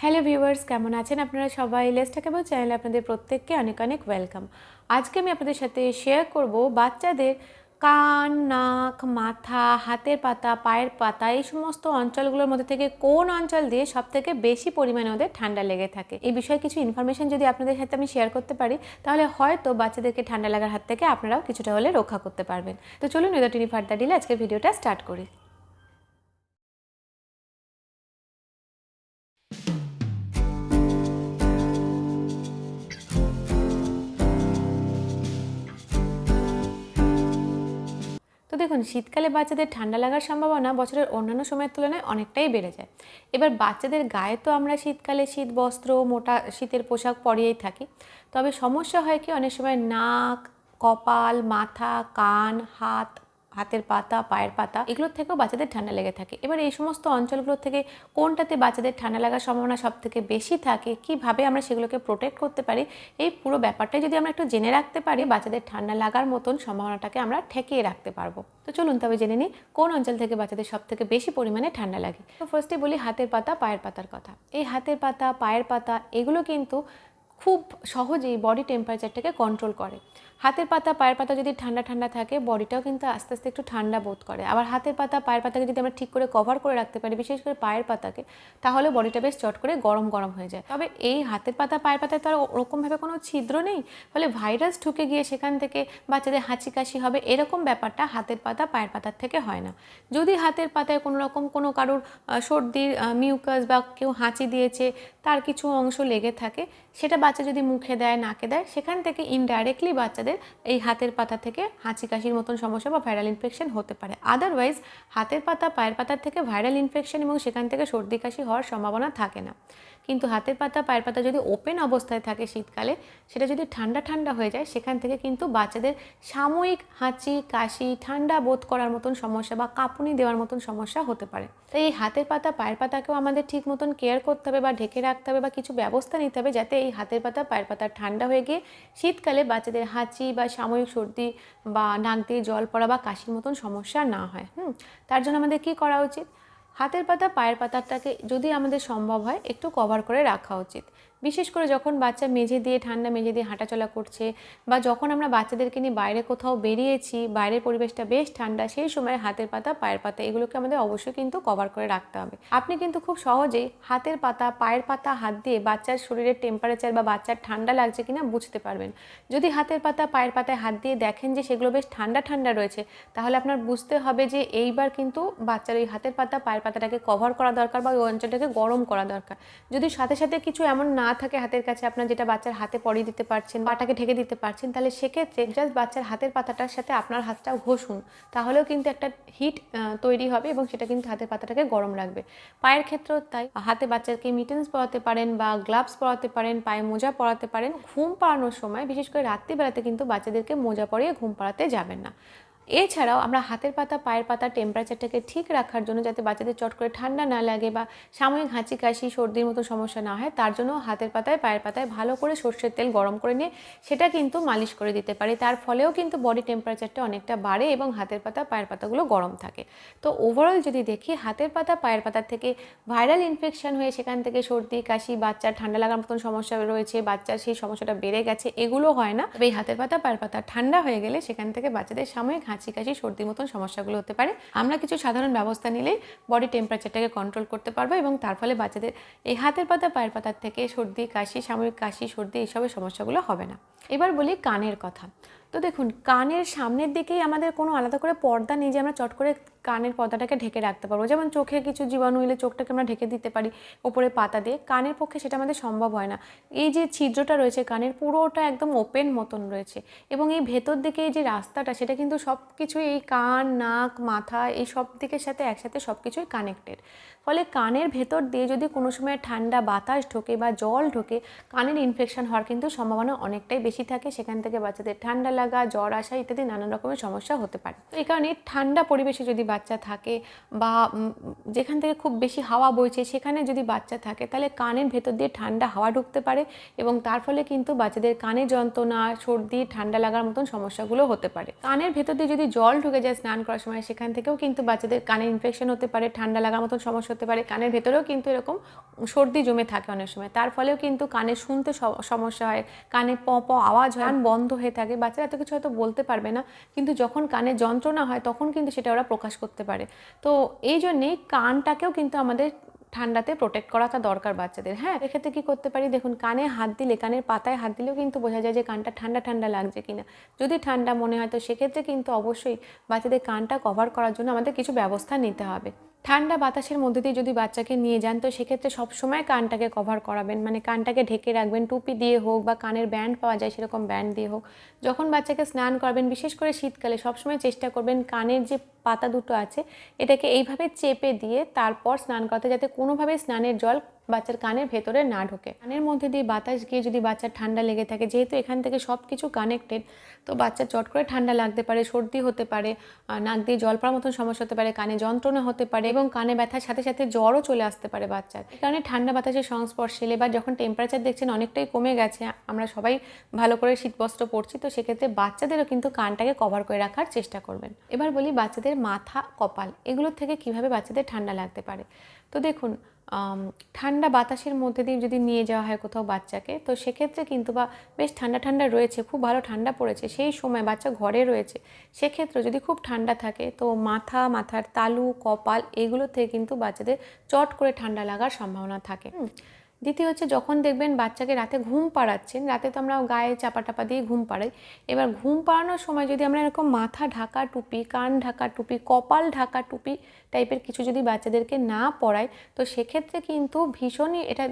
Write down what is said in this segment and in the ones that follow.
Hello viewers, কেমন আছেন আপনারা সবাই? লেটস টক অ্যাবাউট চ্যানেলে আপনাদের প্রত্যেককে অনেক অনেক ওয়েলকাম। আজকে আমি আপনাদের সাথে শেয়ার করব বাচ্চাদের কান, নাক, মাথা, হাতের পাতা, পায়ের পাতা এই সমস্ত অঞ্চলগুলোর মধ্যে থেকে কোন অঞ্চল দিয়ে সবথেকে বেশি পরিমাণে ওদের ঠান্ডা লেগে থাকে। এই বিষয়ে কিছু ইনফরমেশন যদি আপনাদের সাথে আমি শেয়ার করতে পারি, তাহলে হয়তো বাচ্চাদেরকে ঠান্ডা লাগার হাত থেকে আপনারাও কিছুটা হলে রক্ষা করতে পারবেন। তো চলুন উইদাউট এনি ফার্দার ডিলে আজকের ভিডিওটা স্টার্ট করি। তো দেখুন, শীতকালে বাচ্চাদের ঠান্ডা লাগার সম্ভাবনা বছরের অন্যান্য সময়ের তুলনায় অনেকটাই বেড়ে যায়। এবার বাচ্চাদের গায়ে তো আমরা শীতকালে শীত বস্ত্র, মোটা শীতের পোশাক পরিয়েই থাকি। তবে সমস্যা হয় কি, অনেক সময় নাক, কপাল, মাথা, কান, হাতের পাতা, পায়ের পাতা এগুলোর থেকেও বাচ্চাদের ঠান্ডা লেগে থাকে। এবার এই সমস্ত অঞ্চলগুলোর থেকে কোনটাতে বাচ্চাদের ঠান্ডা লাগার সম্ভাবনা সব থেকে বেশি থাকে, কিভাবে আমরা সেগুলোকে প্রোটেক্ট করতে পারি, এই পুরো ব্যাপারটাই যদি আমরা একটু জেনে রাখতে পারি, বাচ্চাদের ঠান্ডা লাগার মতন সম্ভাবনাটাকে আমরা ঠেকিয়ে রাখতে পারবো। তো চলুন তবে জেনে নিই কোন অঞ্চল থেকে বাচ্চাদের সব থেকে বেশি পরিমাণে ঠান্ডা লাগে। তো ফার্স্টে বলি হাতের পাতা, পায়ের পাতার কথা। এই হাতের পাতা, পায়ের পাতা এগুলো কিন্তু খুব সহজেই বডি টেম্পারেচারটাকে কন্ট্রোল করে। হাতের পাতা, পায়ের পাতা যদি ঠান্ডা ঠান্ডা থাকে, বডিটাও কিন্তু আস্তে আস্তে একটু ঠান্ডা বোধ করে। আবার হাতের পাতা, পায়ের পাতাকে যদি আমরা ঠিক করে কভার করে রাখতে পারি, বিশেষ করে পায়ের পাতাকে, তাহলে বডিটা বেশ চট করে গরম গরম হয়ে যায়। তবে এই হাতের পাতা, পায়ের পাতায় তো আর ওরকমভাবে কোনো ছিদ্র নেই, ফলে ভাইরাস ঢুকে গিয়ে সেখান থেকে বাচ্চাদের হাঁচি কাশি হবে, এরকম ব্যাপারটা হাতের পাতা, পায়ের পাতার থেকে হয় না। যদি হাতের পাতায় কোনো রকম কোনো কারোর সর্দির মিউকাস বা কেউ হাঁচি দিয়েছে, তার কিছু অংশ লেগে থাকে, সেটা বাচ্চা যদি মুখে দেয়, নাকে দেয়, সেখান থেকে ইনডাইরেক্টলি বাচ্চাদের এই হাতের পাতা থেকে হাঁচি কাশির মতন সমস্যা বা ভাইরাল ইনফেকশন হতে পারে। আদারওয়াইজ হাতের পাতা, পায়ের পাতার থেকে ভাইরাল ইনফেকশন এবং সেখান থেকে সর্দি কাশি হওয়ার সম্ভাবনা থাকে না। কিন্তু হাতের পাতা, পায়ের পাতা যদি ওপেন অবস্থায় থাকে শীতকালে, সেটা যদি ঠান্ডা ঠান্ডা হয়ে যায়, সেখান থেকে কিন্তু বাচ্চাদের সাময়িক হাঁচি কাশি, ঠান্ডা বোধ করার মতন সমস্যা বা কাঁপুনি দেওয়ার মতন সমস্যা হতে পারে। তাই এই হাতের পাতা, পায়ের পাতাকেও আমাদের ঠিক মতন কেয়ার করতে হবে বা ঢেকে রাখতে হবে বা কিছু ব্যবস্থা নিতে হবে, যাতে এই হাতের পাতা, পায়ের পাতা ঠান্ডা হয়ে গিয়ে শীতকালে বাচ্চাদের হাঁচি বা সাময়িক সর্দি বা নাক দিয়ে জল পড়া বা কাশির মতন সমস্যা না হয়। তার জন্য আমাদের কি করা উচিত? হাতের পাতা, পায়ের পাতাটাকে যদি আমাদের সম্ভব হয় একটু কভার করে রাখা উচিত। বিশেষ করে যখন বাচ্চা মেঝে দিয়ে, ঠান্ডা মেঝে দিয়ে হাঁটাচলা করছে, বা যখন আমরা বাচ্চাদেরকে নিয়ে বাইরে কোথাও বেরিয়েছি, বাইরের পরিবেশটা বেশ ঠান্ডা, সেই সময় হাতের পাতা, পায়ের পাতা এগুলোকে আমাদের অবশ্যই কিন্তু কভার করে রাখতে হবে। আপনি কিন্তু খুব সহজেই হাতের পাতা, পায়ের পাতা হাত দিয়ে বাচ্চার শরীরের টেম্পারেচার বা বাচ্চার ঠান্ডা লাগছে কিনা বুঝতে পারবেন। যদি হাতের পাতা, পায়ের পাতায় হাত দিয়ে দেখেন যে সেগুলো বেশ ঠান্ডা ঠান্ডা রয়েছে, তাহলে আপনার বুঝতে হবে যে এইবার কিন্তু বাচ্চার ওই হাতের পাতা, পায়ের পাতাটাকে কভার করা দরকার বা ওই অঞ্চলটাকে গরম করা দরকার। যদি সাথে সাথে কিছু এমন না থাকে হাতের কাছে আপনার, যেটা বাচ্চার হাতে পরিয়ে দিতে পারছেন, পাটাকে ঢেকে দিতে পারছেন, তাহলে সেক্ষেত্রে জাস্ট বাচ্চার হাতের পাতাটার সাথে আপনার হাতটা ঘষুন, তাহলেও কিন্তু একটা হিট তৈরি হবে এবং সেটা কিন্তু হাতের পাতাটাকে গরম রাখবে। পায়ের ক্ষেত্রেও তাই, হাতে বাচ্চাকে মিটেন্স পরাতে পারেন বা গ্লাভস পরাতে পারেন, পায়ে মোজা পরাতে পারেন। ঘুম পাড়ানোর সময়, বিশেষ করে রাত্রিবেলাতে কিন্তু বাচ্চাদেরকে মোজা পরিয়ে ঘুম পাড়াতে যাবেন না। এছাড়াও আমরা হাতের পাতা, পায়ের পাতা টেম্পারেচারটাকে ঠিক রাখার জন্য, যাতে বাচ্চাদের চট করে ঠান্ডা না লাগে বা সাময়িক হাঁচি কাশি সর্দির মতো সমস্যা না হয়, তার জন্য হাতের পাতায়, পায়ের পাতায় ভালো করে সর্ষের তেল গরম করে নিয়ে সেটা কিন্তু মালিশ করে দিতে পারি। তার ফলেও কিন্তু বডি টেম্পারেচারটা অনেকটা বাড়ে এবং হাতের পাতা, পায়ের পাতাগুলো গরম থাকে। তো ওভারঅল যদি দেখি, হাতের পাতা, পায়ের পাতার থেকে ভাইরাল ইনফেকশন হয়ে সেখান থেকে সর্দি কাশি, বাচ্চার ঠান্ডা লাগার মতন সমস্যা রয়েছে, বাচ্চার সেই সমস্যাটা বেড়ে গেছে, এগুলো হয় না। তবে এই হাতের পাতা, পায়ের পাতা ঠান্ডা হয়ে গেলে সেখান থেকে বাচ্চাদের সাময়িক হাঁচি কাশি সর্দির মতন সমস্যাগুলো হতে পারে। আমরা কিছু সাধারণ ব্যবস্থা নিলেই বডি টেম্পারেচারটাকে কন্ট্রোল করতে পারবো এবং তার ফলে বাচ্চাদের এই হাতের পাতা, পায়ের পাতার থেকে সর্দি কাশি, সাময়িক কাশি সর্দি এইসবের সমস্যাগুলো হবে না। এবার বলি কানের কথা। তো দেখুন, কানের সামনের দিকেই আমাদের কোনো আলাদা করে পর্দা নেই যে আমরা চট করে কানের পর্দাটাকে ঢেকে রাখতে পারবো। যেমন চোখে কিছু জীবাণু এলে চোখটাকে আমরা ঢেকে দিতে পারি ওপরে পাতা দিয়ে, কানের পক্ষে সেটা আমাদের সম্ভব হয় না। এই যে ছিদ্রটা রয়েছে কানের, পুরোটা একদম ওপেন মতন রয়েছে এবং এই ভেতর দিকে এই যে রাস্তাটা, সেটা কিন্তু সব কিছুই এই কান, নাক, মাথা এই সব দিকের সাথে একসাথে সব কিছুই কানেক্টেড। ফলে কানের ভেতর দিয়ে যদি কোনো সময় ঠান্ডা বাতাস ঢোকে বা জল ঢোকে, কানের ইনফেকশন হওয়ার কিন্তু সম্ভাবনা অনেকটাই বেশি থাকে। সেখান থেকে বাচ্চাদের ঠান্ডা লাগা, জ্বর আসা ইত্যাদি নানান রকমের সমস্যা হতে পারে। তো এই কারণে ঠান্ডা পরিবেশে যদি বাচ্চা থাকে বা যেখান থেকে খুব বেশি হাওয়া বইছে সেখানে যদি বাচ্চা থাকে, তাহলে কানের ভেতর দিয়ে ঠান্ডা হাওয়া ঢুকতে পারে এবং তার ফলে কিন্তু বাচ্চাদের কানে যন্ত্রণা, সর্দি, ঠান্ডা লাগার মতন সমস্যাগুলো হতে পারে। কানের ভেতর দিয়ে যদি জল ঢুকে যায় স্নান করার সময়, সেখান থেকেও কিন্তু বাচ্চাদের কানে ইনফেকশন হতে পারে, ঠান্ডা লাগার মতন সমস্যা হতে পারে। কানের ভেতরেও কিন্তু এরকম সর্দি জমে থাকে অনেক সময়, তার ফলেও কিন্তু কানে শুনতে সমস্যা হয়, কানে প প আওয়াজ হয়, কান বন্ধ হয়ে থাকে। বাচ্চারা এত কিছু হয়তো বলতে পারবে না, কিন্তু যখন কানে যন্ত্রণা হয় তখন কিন্তু সেটা ওরা প্রকাশ করতে পারে। তো এই জন্যেই কানটাকেও কিন্তু আমাদের ঠান্ডাতে প্রোটেক্ট করাটা দরকার বাচ্চাদের। হ্যাঁ, এক্ষেত্রে কী করতে পারি, দেখুন কানে হাত দিলে, কানের পাতায় হাত দিলেও কিন্তু বোঝা যায় যে কানটা ঠান্ডা ঠান্ডা লাগছে কিনা। যদি ঠান্ডা মনে হয় তো সেক্ষেত্রে কিন্তু অবশ্যই বাচ্চাদের কানটা কভার করার জন্য আমাদের কিছু ব্যবস্থা নিতে হবে। ঠান্ডা বাতাসের মধ্যে দিয়ে যদি বাচ্চাকে নিয়ে যান তো সেক্ষেত্রে সবসময় কানটাকে কভার করাবেন, মানে কানটাকে ঢেকে রাখবেন, টুপি দিয়ে হোক বা কানের ব্যান্ড পাওয়া যায় সেরকম ব্যান্ড দিয়ে হোক। যখন বাচ্চাকে স্নান করাবেন, বিশেষ করে শীতকালে, সবসময় চেষ্টা করবেন কানের যে পাতা দুটো আছে এটাকে এইভাবে চেপে দিয়ে তারপর স্নান করাতে, যাতে কোনোভাবেই স্নানের জল বাচ্চার কানের ভেতরে না ঢোকে। কানের মধ্যে দিয়ে বাতাস গিয়ে যদি বাচ্চার ঠান্ডা লেগে থাকে, যেহেতু এখান থেকে সব কিছু কানেক্টেড, তো বাচ্চার চট করে ঠান্ডা লাগতে পারে, সর্দি হতে পারে, নাক দিয়ে জল পড়ার মতন সমস্যা হতে পারে, কানে যন্ত্রণা হতে পারে এবং কানে ব্যথার সাথে সাথে জ্বরও চলে আসতে পারে বাচ্চার। এই কারণে ঠান্ডা বাতাসের সংস্পর্শে এলে বা যখন টেম্পারেচার দেখছেন অনেকটাই কমে গেছে, আমরা সবাই ভালো করে শীতবস্ত্র পরছি, তো সেক্ষেত্রে বাচ্চাদেরও কিন্তু কানটাকে কভার করে রাখার চেষ্টা করবেন। এবার বলি বাচ্চাদের মাথা, কপাল এগুলোর থেকে কিভাবে বাচ্চাদের ঠান্ডা লাগতে পারে। তো দেখুন, ঠান্ডা বাতাসের মধ্যে দিয়ে যদি নিয়ে যাওয়া হয় কোথাও বাচ্চাকে, তো সেক্ষেত্রে কিন্তু বা বেশ ঠান্ডা ঠান্ডা রয়েছে, খুব ভালো ঠান্ডা পড়েছে, সেই সময় বাচ্চা ঘরে রয়েছে, সেক্ষেত্রে যদি খুব ঠান্ডা থাকে তো মাথার তালু, কপাল এগুলো থেকে কিন্তু বাচ্চাদের চট করে ঠান্ডা লাগার সম্ভাবনা থাকে। দ্বিতীয় হচ্ছে, যখন দেখবেন বাচ্চাকে রাতে ঘুম পাড়াচ্ছেন, রাতে তো আমরা গায়ে চাপা টাপা দিয়ে ঘুম পাড়াই, এবার ঘুম পাড়ানোর সময় যদি আমরা এরকম মাথা ঢাকা টুপি, কান ঢাকা টুপি, কপাল ঢাকা টুপি টাইপের কিছু যদি বাচ্চাদেরকে না পরাই, তো সেক্ষেত্রে কিন্তু ভীষণই এটা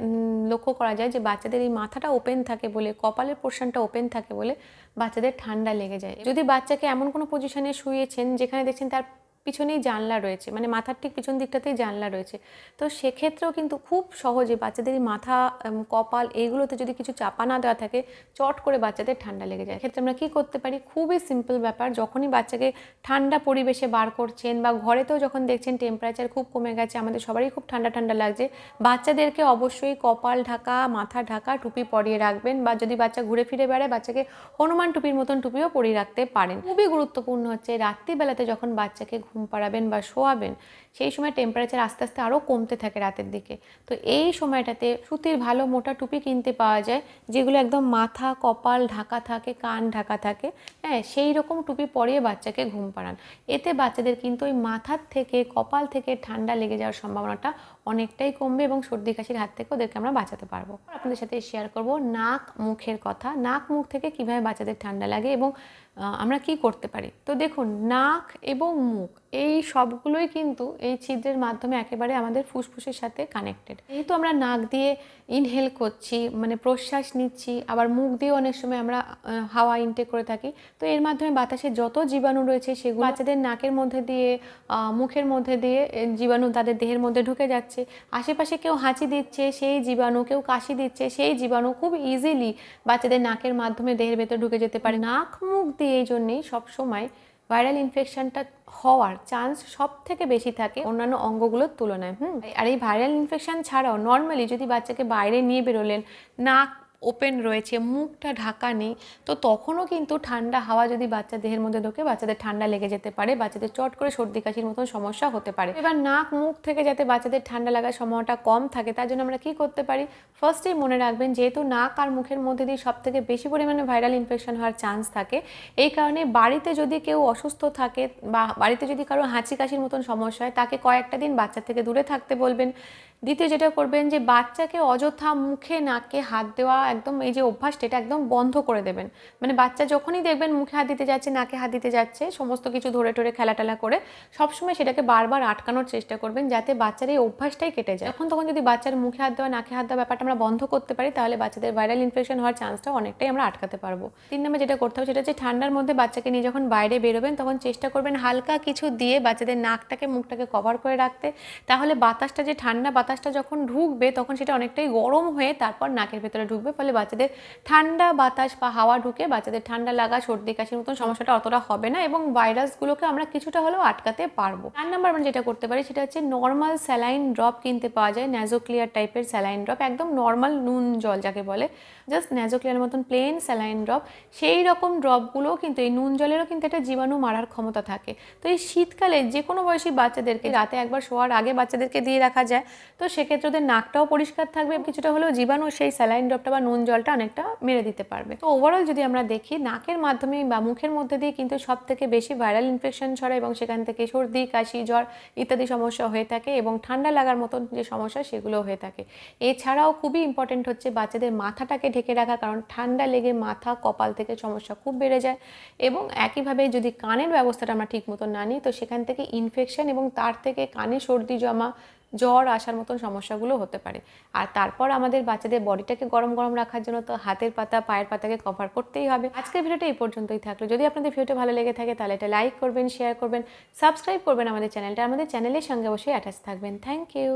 লক্ষ্য করা যায় যে বাচ্চাদের এই মাথাটা ওপেন থাকে বলে, কপালের পোর্শনটা ওপেন থাকে বলে বাচ্চাদের ঠান্ডা লেগে যায়। যদি বাচ্চাকে এমন কোনো পজিশনে শুয়েছেন যেখানে দেখছেন তার পিছনেই জানলা রয়েছে, মানে মাথার ঠিক পিছন দিকটাতেই জানলা রয়েছে, তো সেক্ষেত্রেও কিন্তু খুব সহজে বাচ্চাদের মাথা, কপাল এইগুলোতে যদি কিছু চাপা না দেওয়া থাকে, চট করে বাচ্চাদের ঠান্ডা লেগে যায়। এক্ষেত্রে আমরা কী করতে পারি, খুবই সিম্পল ব্যাপার, যখনই বাচ্চাকে ঠান্ডা পরিবেশে বার করছেন বা ঘরেতেও যখন দেখছেন টেম্পারেচার খুব কমে গেছে, আমাদের সবারই খুব ঠান্ডা ঠান্ডা লাগছে, বাচ্চাদেরকে অবশ্যই কপাল ঢাকা, মাথা ঢাকা টুপি পরিয়ে রাখবেন, বা যদি বাচ্চা ঘুরে ফিরে বেড়ায় বাচ্চাকে হনুমান টুপির মতন টুপিও পরিয়ে রাখতে পারেন। খুবই গুরুত্বপূর্ণ হচ্ছে রাত্রিবেলাতে যখন বাচ্চাকে ঘুম পাড়াবেন বা শোয়াবেন, সেই সময় টেম্পারেচার আস্তে আস্তে আরও কমতে থাকে রাতের দিকে, তো এই সময়টাতে সুতির ভালো মোটা টুপি কিনতে পাওয়া যায়, যেগুলো একদম মাথা, কপাল ঢাকা থাকে, কান ঢাকা থাকে, হ্যাঁ, সেই রকম টুপি পরিয়ে বাচ্চাকে ঘুম পাড়ান। এতে বাচ্চাদের কিন্তু ওই মাথার থেকে, কপাল থেকে ঠান্ডা লেগে যাওয়ার সম্ভাবনাটা অনেকটাই কমবে এবং সর্দি কাশির হাত থেকে ওদেরকে আমরা বাঁচাতে পারবো। আপনাদের সাথে শেয়ার করব নাক মুখের কথা, নাক মুখ থেকে কিভাবে বাচ্চাদের ঠান্ডা লাগে এবং আমরা কি করতে পারি। তো দেখুন, নাক এবং মুখ এই সবগুলোই কিন্তু এই ছিদ্রের মাধ্যমে একেবারে আমাদের ফুসফুসের সাথে কানেক্টেড। যেহেতু আমরা নাক দিয়ে ইনহেল করছি, মানে প্রশ্বাস নিচ্ছি, আবার মুখ দিয়ে অনেক সময় আমরা হাওয়া ইনটেক করে থাকি, তো এর মাধ্যমে বাতাসে যত জীবাণু রয়েছে সেগুলো বাচ্চাদের নাকের মধ্যে দিয়ে, মুখের মধ্যে দিয়ে জীবাণু তাদের দেহের মধ্যে ঢুকে যাচ্ছে। আশেপাশে কেউ হাঁচি দিচ্ছে, সেই জীবাণু, কেউ কাশি দিচ্ছে, সেই জীবাণু খুব ইজিলি বাচ্চাদের নাকের মাধ্যমে দেহের ভেতর ঢুকে যেতে পারে। নাক মুখ দিয়ে এই জন্যেই সবসময় ভাইরাল ইনফেকশনটা হওয়ার চান্স সব থেকে বেশি থাকে অন্যান্য অঙ্গগুলোর তুলনায়। আর এই ভাইরাল ইনফেকশন ছাড়াও নর্মালি যদি বাচ্চাকে বাইরে নিয়ে বেরোলেন, নাক ওপেন রয়েছে, মুখটা ঢাকা নেই, তো তখনও কিন্তু ঠান্ডা হাওয়া যদি বাচ্চা দেহের মধ্যে ঢোকে বাচ্চাদের ঠান্ডা লেগে যেতে পারে, বাচ্চাদের চট করে সর্দি কাশির মতন সমস্যা হতে পারে। এবার নাক মুখ থেকে যাতে বাচ্চাদের ঠান্ডা লাগার সম্ভাবনাটা কম থাকে, তার জন্য আমরা কি করতে পারি, ফার্স্টেই মনে রাখবেন যেহেতু নাক আর মুখের মধ্যে দিয়ে সব থেকে বেশি পরিমাণে ভাইরাল ইনফেকশন হওয়ার চান্স থাকে, এই কারণে বাড়িতে যদি কেউ অসুস্থ থাকে বা বাড়িতে যদি কারো হাঁচি কাশির মতন সমস্যা হয়, তাকে কয়েকটা দিন বাচ্চা থেকে দূরে থাকতে বলবেন। দ্বিতীয় যেটা করবেন, যে বাচ্চাকে অযথা মুখে নাকে হাত দেওয়া, একদম এই যে অভ্যাসটা, এটা একদম বন্ধ করে দেবেন। মানে বাচ্চা যখনই দেখবেন মুখে হাত দিতে যাচ্ছে, নাকে হাত দিতে যাচ্ছে, সমস্ত কিছু ধরে টরে খেলাটেলা করে সবসময় সেটাকে বারবার আটকানোর চেষ্টা করবেন, যাতে বাচ্চার এই অভ্যাসটাই কেটে যায়। তখন যদি বাচ্চার মুখে হাত দেওয়া, নাকে হাত দেওয়া ব্যাপারটা আমরা বন্ধ করতে পারি, তাহলে বাচ্চাদের ভাইরাল ইনফেকশন হওয়ার চান্সটা অনেকটাই আমরা আটকাতে পারবো। 3 নম্বর যেটা করতে হবে সেটা হচ্ছে, ঠান্ডার মধ্যে বাচ্চাকে নিয়ে যখন বাইরে বেরোবেন তখন চেষ্টা করবেন হালকা কিছু দিয়ে বাচ্চাদের নাকটাকে, মুখটাকে কভার করে রাখতে, তাহলে বাতাসটা, যে ঠান্ডা বাতাস বাতাসটা যখন ঢুকবে তখন সেটা অনেকটাই গরম হয়ে তারপর নাকের ভেতরে ঢুকবে, ফলে বাচ্চাদের ঠান্ডা বাতাস বা হাওয়া ঢুকে বাচ্চাদের ঠান্ডা লাগা, সর্দি কাশির মতন সমস্যাটা অতটা হবে না এবং ভাইরাসগুলোকে আমরা কিছুটা হলেও আটকাতে পারবো। 4 নাম্বার আমরা যেটা করতে পারি সেটা হচ্ছে নর্মাল স্যালাইন ড্রপ কিনতে পাওয়া যায়, ন্যাজোক্লিয়ার টাইপের স্যালাইন ড্রপ, একদম নর্মাল নুন জল যাকে বলে, জাস্ট ন্যাজোক্লিয়ার মতন প্লেন স্যালাইন ড্রপ। সেই রকম ড্রপগুলো কিন্তু এই নুন জলেরও কিন্তু একটা জীবাণু মারার ক্ষমতা থাকে। তো এই শীতকালে যে কোনো বয়সী বাচ্চাদেরকে রাতে একবার শোয়ার আগে বাচ্চাদেরকে দিয়ে রাখা যায়, তো সেক্ষেত্রে ওদের নাকটাও পরিষ্কার থাকবে, কিছুটা হলেও জীবাণু সেই স্যালাইন ড্রপটা বা নুন জলটা অনেকটা মেরে দিতে পারবে। তো ওভারঅল যদি আমরা দেখি, নাকের মাধ্যমে বা মুখের মধ্যে দিয়ে কিন্তু সব থেকে বেশি ভাইরাল ইনফেকশন ছড়ায় এবং সেখান থেকে সর্দি কাশি জ্বর ইত্যাদি সমস্যা হয়ে থাকে এবং ঠান্ডা লাগার মতন যে সমস্যা সেগুলো হয়ে থাকে। এছাড়াও খুবই ইম্পর্টেন্ট হচ্ছে বাচ্চাদের মাথাটাকে ঢেকে রাখা, কারণ ঠান্ডা লেগে মাথা কপাল থেকে সমস্যা খুব বেড়ে যায় এবং একইভাবে যদি কানের ব্যবস্থাটা আমরা ঠিক মতো না নিই তো সেখান থেকে ইনফেকশন এবং তার থেকে কানে সর্দি জমা, জ্বর আসার মতন সমস্যাগুলো হতে পারে। আর তারপর আমাদের বাচ্চাদের বডিটাকে গরম গরম রাখার জন্য তো হাতের পাতা পায়ের পাতাকে কভার করতেই হবে। আজকের ভিডিওটা এই পর্যন্তই থাকলো। যদি আপনাদের ভিডিওটা ভালো লেগে থাকে তাহলে এটা লাইক করবেন, শেয়ার করবেন, সাবস্ক্রাইব করবেন আমাদের চ্যানেলটা, আমাদের চ্যানেলের সঙ্গে অবশ্যই অ্যাটাচ থাকবেন। Thank you.